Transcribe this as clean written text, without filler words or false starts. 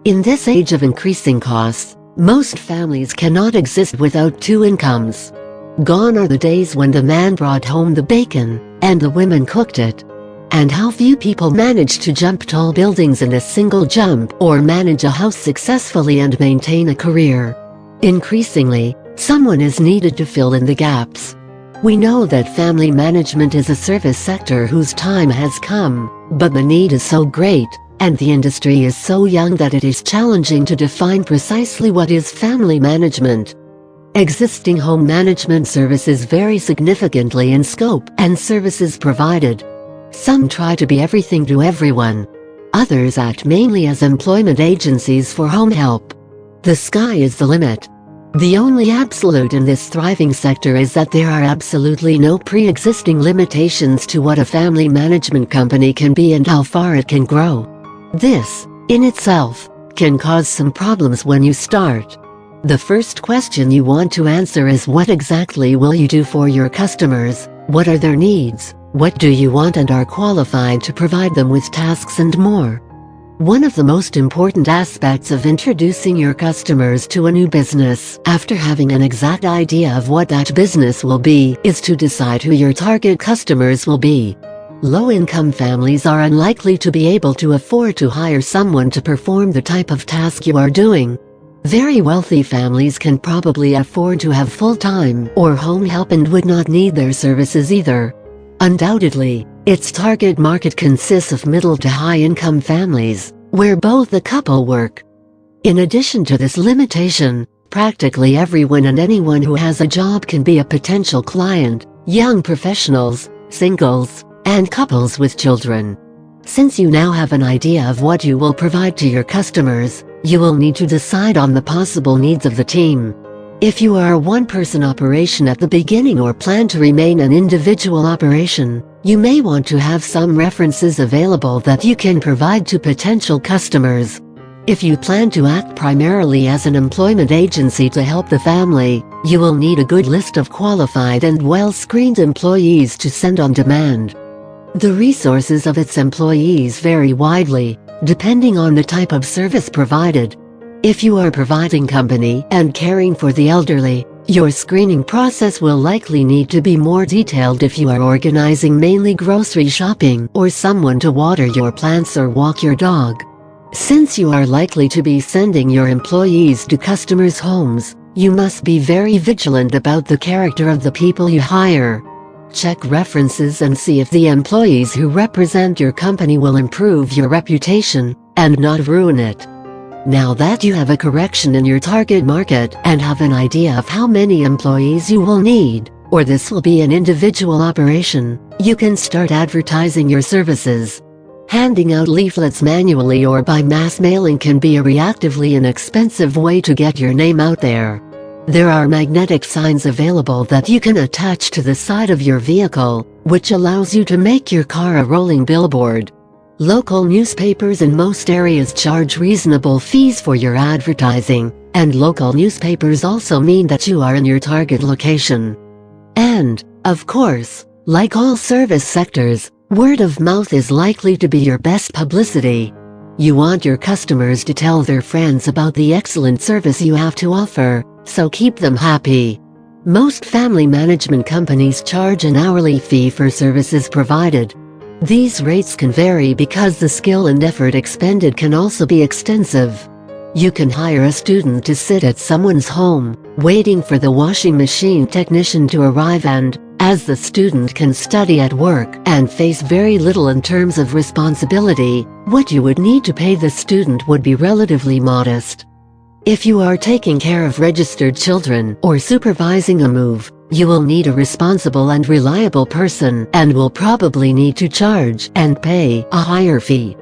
In this age of increasing costs, most families cannot exist without two incomes. Gone are the days when the man brought home the bacon, and the women cooked it. And how few people manage to jump tall buildings in a single jump or manage a house successfully and maintain a career. Increasingly, someone is needed to fill in the gaps. We know that family management is a service sector whose time has come, but the need is so great, and the industry is so young that it is challenging to define precisely what is family management. Existing home management services vary significantly in scope and services provided. Some try to be everything to everyone. Others act mainly as employment agencies for home help. The sky is the limit. The only absolute in this thriving sector is that there are absolutely no pre-existing limitations to what a family management company can be and how far it can grow. This, in itself, can cause some problems when you start. The first question you want to answer is, what exactly will you do for your customers? What are their needs? What do you want and are qualified to provide them with tasks and more? One of the most important aspects of introducing your customers to a new business, after having an exact idea of what that business will be, is to decide who your target customers will be. Low-income families are unlikely to be able to afford to hire someone to perform the type of task you are doing. Very wealthy families can probably afford to have full-time or home help and would not need their services either. Undoubtedly, its target market consists of middle to high-income families, where both the couple work. In addition to this limitation, practically everyone and anyone who has a job can be a potential client: young professionals, singles, and couples with children. Since you now have an idea of what you will provide to your customers, you will need to decide on the possible needs of the team. If you are a one-person operation at the beginning or plan to remain an individual operation, you may want to have some references available that you can provide to potential customers. If you plan to act primarily as an employment agency to help the family, you will need a good list of qualified and well-screened employees to send on demand. The resources of its employees vary widely, depending on the type of service provided. If you are providing company and caring for the elderly, your screening process will likely need to be more detailed if you are organizing mainly grocery shopping or someone to water your plants or walk your dog. Since you are likely to be sending your employees to customers' homes, you must be very vigilant about the character of the people you hire. Check references and see if the employees who represent your company will improve your reputation and not ruin it. Now that you have a correction in your target market and have an idea of how many employees you will need, or this will be an individual operation, you can start advertising your services. Handing out leaflets manually or by mass mailing can be a reactively inexpensive way to get your name out there. There are magnetic signs available that you can attach to the side of your vehicle, which allows you to make your car a rolling billboard. Local newspapers in most areas charge reasonable fees for your advertising, and local newspapers also mean that you are in your target location. And, of course, like all service sectors, word of mouth is likely to be your best publicity. You want your customers to tell their friends about the excellent service you have to offer, so keep them happy. Most family management companies charge an hourly fee for services provided. These rates can vary because the skill and effort expended can also be extensive. You can hire a student to sit at someone's home, waiting for the washing machine technician to arrive, and, as the student can study at work and face very little in terms of responsibility, what you would need to pay the student would be relatively modest. If you are taking care of registered children or supervising a move, you will need a responsible and reliable person and will probably need to charge and pay a higher fee.